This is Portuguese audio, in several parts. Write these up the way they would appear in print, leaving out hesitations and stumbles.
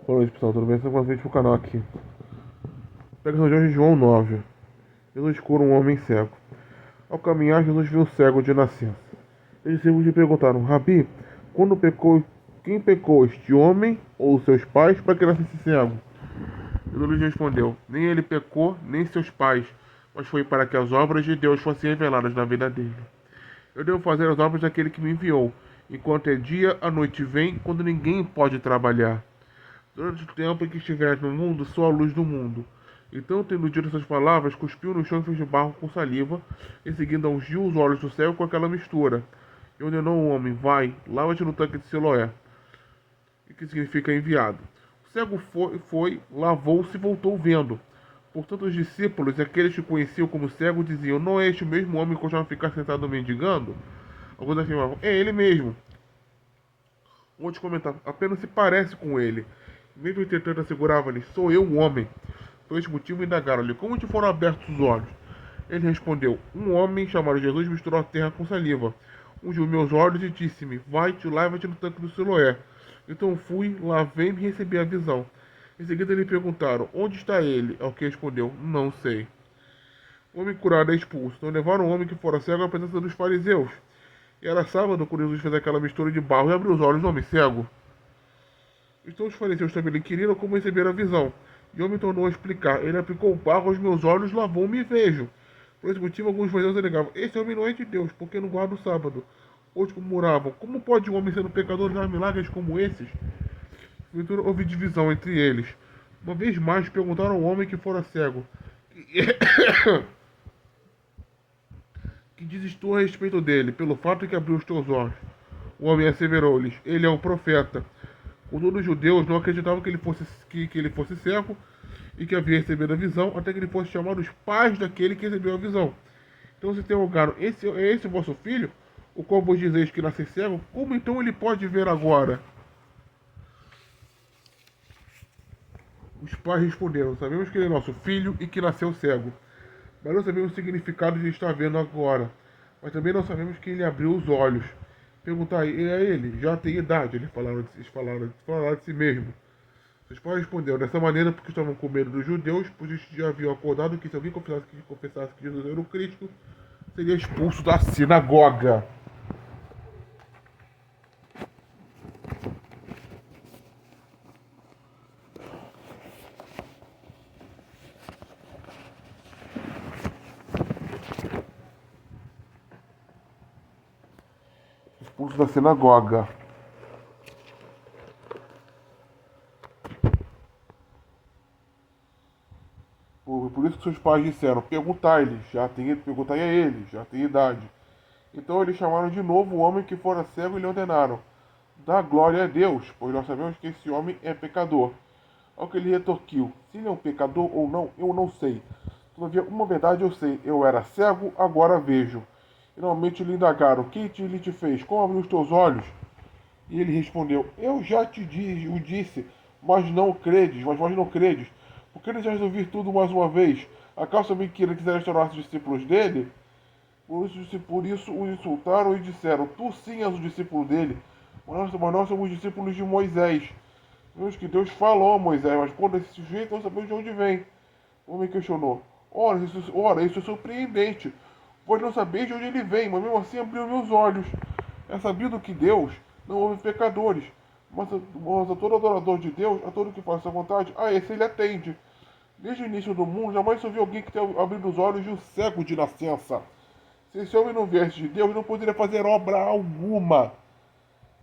Boa noite, pessoal. Tudo bem? Você convite pro canal aqui. Pregação de hoje, João 9. Jesus cura um homem cego. Ao caminhar, Jesus viu um cego de nascença. Os discípulos lhe perguntaram: Rabi, quando pecou, quem pecou, este homem ou seus pais, para que nascesse cego? Jesus lhes respondeu: Nem ele pecou, nem seus pais, mas foi para que as obras de Deus fossem reveladas na vida dele. Eu devo fazer as obras daquele que me enviou. Enquanto é dia, a noite vem, quando ninguém pode trabalhar. Durante o tempo em que estiveres no mundo, sou a luz do mundo. Então, tendo dito essas palavras, cuspiu no chão e fez de barro com saliva, em seguida ungiu os olhos do céu com aquela mistura. E ordenou o homem: Vai, lava-te no tanque de Siloé, que significa enviado. O cego foi, lavou-se e voltou vendo. Portanto, os discípulos, aqueles que conheciam como cego, diziam: Não é este o mesmo homem que costumava ficar sentado mendigando? Alguns afirmavam: É ele mesmo. Outros comentavam: Apenas se parece com ele. Mesmo entretanto, assegurava-lhes: Sou eu o homem. Por este motivo, indagaram-lhe: Como te foram abertos os olhos? Ele respondeu: Um homem chamado Jesus misturou a terra com saliva, ungiu meus olhos e disse-me: Vai-te, lava-te no tanque do Siloé. Então fui, lavei-me e recebi a visão. Em seguida lhe perguntaram: Onde está ele? Ao que respondeu: Não sei. O homem curado é expulso. Então levaram o homem que fora cego à presença dos fariseus. E era sábado quando Jesus fez aquela mistura de barro e abriu os olhos do homem cego. Então os fariseus também inquiriram como receber a visão. E o homem tornou a explicar: Ele aplicou barro aos meus olhos, lavou-me e vejo. Por esse motivo, alguns fariseus alegavam: Esse homem não é de Deus, porque não guarda o sábado. Outros murmuravam: Como pode um homem sendo pecador dar milagres como esses? Porventura houve divisão entre eles. Uma vez mais perguntaram ao homem que fora cego: Que dizes tu a respeito dele, pelo fato que abriu os teus olhos? O homem asseverou-lhes: Ele é o profeta. Contudo, os judeus não acreditavam que ele fosse cego e que havia recebido a visão, até que ele fosse chamar os pais daquele que recebeu a visão. Então se interrogaram: esse o vosso filho, o qual vos dizeis que nasce cego? Como então ele pode ver agora? Os pais responderam: Sabemos que ele é nosso filho e que nasceu cego, mas não sabemos o significado de estar vendo agora. Mas também não sabemos que ele abriu os olhos. Perguntai a ele: Já tem idade? Eles falaram de si mesmo. Seus pais responderam dessa maneira porque estavam com medo dos judeus, pois eles já haviam acordado que se alguém confessasse que Jesus era o Cristo, seria expulso da sinagoga. Expulso da sinagoga. Por isso que seus pais disseram: perguntai a ele, já tem idade. Então eles chamaram de novo o homem que fora cego e lhe ordenaram: Dá glória a Deus, pois nós sabemos que esse homem é pecador. Ao que ele retorquiu: Se ele é um pecador ou não, eu não sei. Todavia, uma verdade eu sei: eu era cego, agora vejo. Finalmente lhe indagaram: Quem lhe te fez? Como abriu os teus olhos? E ele respondeu: Eu já o disse, mas vós não credes. Por que desejas ouvir tudo mais uma vez? Acaso também quiser restaurar os discípulos dele? Por isso o insultaram e disseram: Tu sim és o discípulo dele, mas nós somos discípulos de Moisés. Vemos que Deus falou a Moisés, mas quando esse sujeito não sabemos de onde vem. O homem questionou: Ora, isso é surpreendente, pois não sabeis de onde ele vem, mas mesmo assim abriu meus olhos. É sabido que Deus não ouve pecadores, mas a todo adorador de Deus, a todo que faz sua vontade, a esse ele atende. Desde o início do mundo, jamais se ouviu alguém que tenha abrido os olhos de um cego de nascença. Se esse homem não viesse de Deus, não poderia fazer obra alguma.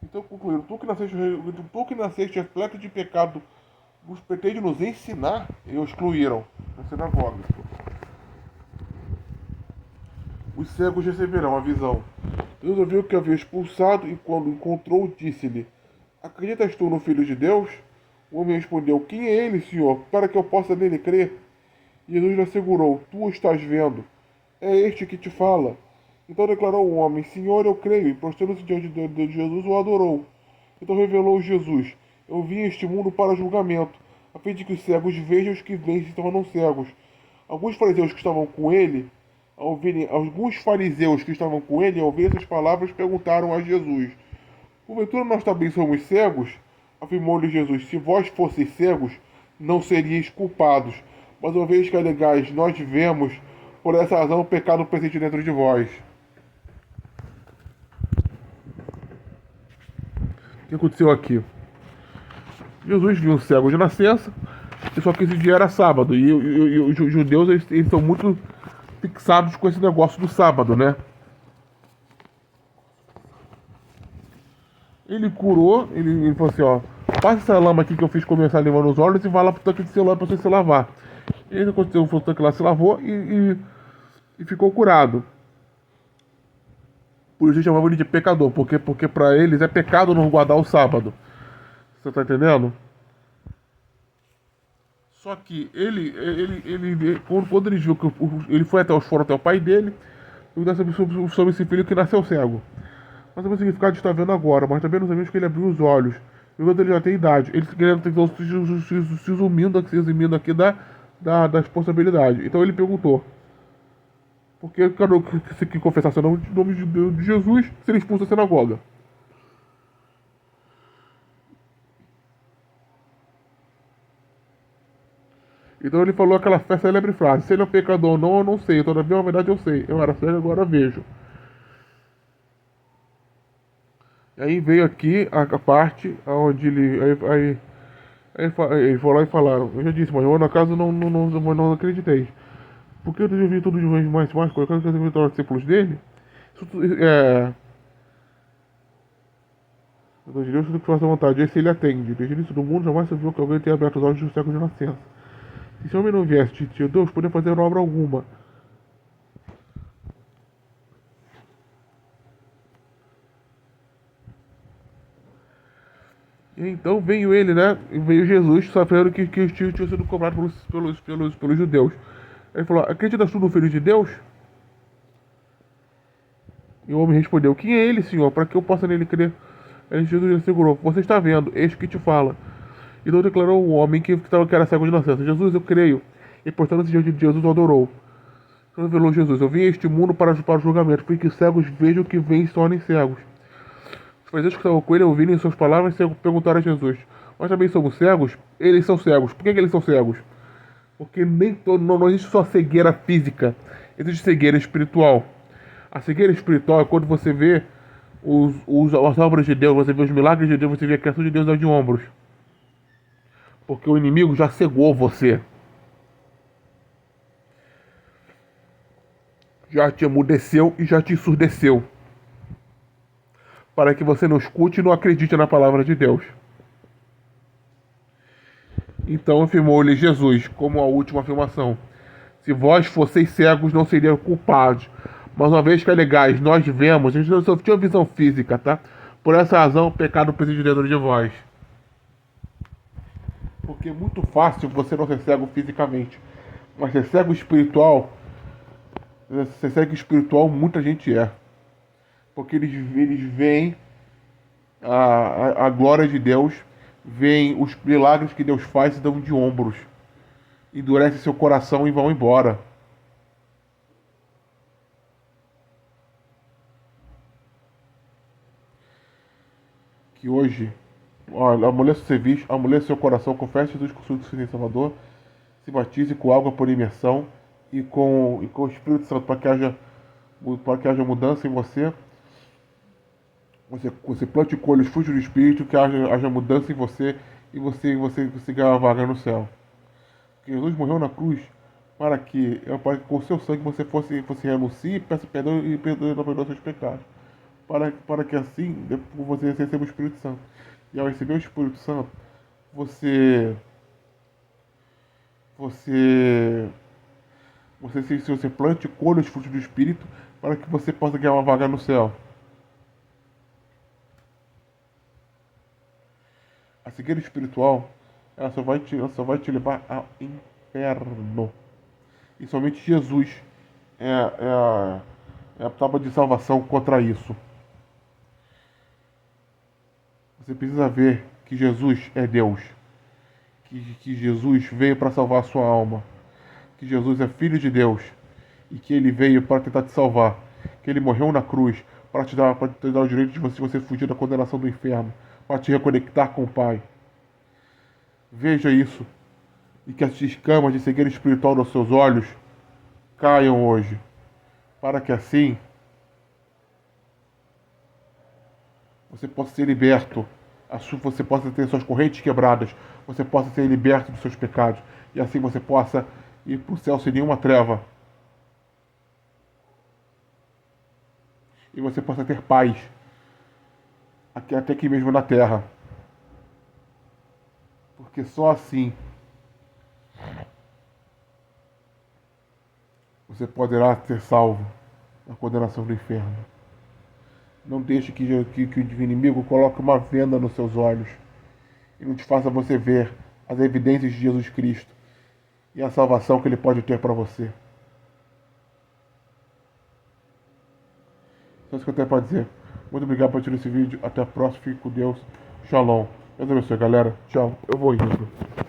Então concluíram: Tu que nasceste repleto de pecado, nos pretende nos ensinar? E o excluíram da sinagoga. Os cegos receberão a visão. Jesus ouviu que havia expulsado e, quando o encontrou, disse-lhe: Acreditas tu no Filho de Deus? O homem respondeu: Quem é ele, Senhor, para que eu possa nele crer? E Jesus lhe assegurou: Tu o estás vendo. É este que te fala. Então declarou o homem: Senhor, eu creio. E prostrando-se diante de Jesus, o adorou. Então revelou Jesus: Eu vim a este mundo para julgamento, a fim de que os cegos vejam, os que veem se tornam cegos. Alguns fariseus que estavam com ele, ao ouvir essas palavras, perguntaram a Jesus: Porventura nós também somos cegos? Afirmou-lhe Jesus: Se vós fosseis cegos, não seríeis culpados. Mas uma vez que alegais, nós vemos, por essa razão o pecado presente dentro de vós. O que aconteceu aqui? Jesus viu um cego de nascença, só que esse dia era sábado. E os judeus eles são muito fixados com esse negócio do sábado, né? Ele curou, ele falou assim, ó, passa essa lama aqui que eu fiz começar a levar nos olhos e vai lá pro tanque de celular pra você se lavar. E ele aconteceu, foi o tanque lá, se lavou e ficou curado. Por isso chamavam ele de pecador, porque pra eles é pecado não guardar o sábado. Você tá entendendo? Só que quando ele viu que ele foi foram até o pai dele, perguntaram sobre esse filho que nasceu cego. Mas o significado está vendo agora, mas também não sabemos que ele abriu os olhos. Enquanto ele já tem idade. Ele se eximindo aqui das responsabilidades. Então ele perguntou: por que você que confessar seu nome de Jesus ser expulso da sinagoga? Então ele falou aquela célebre frase: se ele é um pecador ou não, eu não sei. Todavia, na verdade, eu sei. Eu era cego, agora vejo. E aí veio aqui a parte onde ele. Ele foi lá e falaram: eu já disse, mas eu na casa não acreditei. Porque eu já vi tudo de mais coisas. Eu quero que você torne discípulos dele. Deus de Deus, tudo que faça vontade. Esse ele atende. Desde o início do mundo, jamais se viu que alguém tenha aberto os olhos do cego de nascença. Se esse homem não viesse de Deus, poderia fazer obra alguma. E então veio ele, né? Veio Jesus, sabendo que os tios tinham sido cobrados pelos judeus. Ele falou: acreditas tu no Filho de Deus? E o homem respondeu: quem é ele, Senhor, para que eu possa nele crer? Aí Jesus assegurou: você está vendo, eis que te fala. Então declarou o homem que era cego de nascença: Jesus, eu creio. E portanto, Jesus o adorou. Então revelou Jesus: eu vim a este mundo para o julgamento, para que cegos vejam que vêm e se tornem cegos. Os fariseus que estavam com ele ouvirem suas palavras perguntaram a Jesus: nós também somos cegos? Eles são cegos. Por que eles são cegos? Porque não existe só cegueira física, existe cegueira espiritual. A cegueira espiritual é quando você vê as obras de Deus, você vê os milagres de Deus, você vê a criação de Deus de ombros. Porque o inimigo já cegou você. Já te emudeceu e já te ensurdeceu. Para que você não escute e não acredite na palavra de Deus. Então afirmou-lhe Jesus, como a última afirmação: se vós fosseis cegos, não seriam culpados. Mas uma vez que alegais, nós vemos, a gente só tinha visão física, tá? Por essa razão, o pecado preside dentro de vós. Porque é muito fácil você não ser cego fisicamente. Mas ser cego espiritual, muita gente é. Porque eles veem a glória de Deus, veem os milagres que Deus faz e dão de ombros. Endurece seu coração e vão embora. Que hoje, amoleça seu coração, confesse Jesus com o Senhor e Salvador, se batize com água por imersão e com o Espírito Santo para que haja mudança em você. Você plante e colhe os frutos do Espírito, que haja mudança em você e você consiga a vaga no céu. Porque Jesus morreu na cruz para que com o seu sangue você renuncie e peça perdão e perdoe seus pecados. Para que assim você receba o Espírito Santo. E ao receber o Espírito Santo, você plante e colhe os frutos do Espírito para que você possa ganhar uma vaga no céu. A cegueira espiritual, ela só vai te levar ao inferno. E somente Jesus é a tábua de salvação contra isso. Você precisa ver que Jesus é Deus. Que Jesus veio para salvar a sua alma. Que Jesus é Filho de Deus. E que Ele veio para tentar te salvar. Que Ele morreu na cruz para te dar o direito de você fugir da condenação do inferno. para te reconectar com o Pai. Veja isso e que as escamas de cegueira espiritual dos seus olhos caiam hoje, para que assim você possa ser liberto, você possa ter suas correntes quebradas, você possa ser liberto dos seus pecados e assim você possa ir para o céu sem nenhuma treva e você possa ter paz até aqui mesmo na terra, porque só assim você poderá ser salvo da condenação do inferno. Não deixe que o inimigo coloque uma venda nos seus olhos e não te faça você ver as evidências de Jesus Cristo e a salvação que ele pode ter para você. Só isso que eu tenho para dizer. Muito obrigado por assistir esse vídeo. Até a próxima. Fique com Deus. Shalom. Deus abençoe, galera. Tchau. Eu vou indo.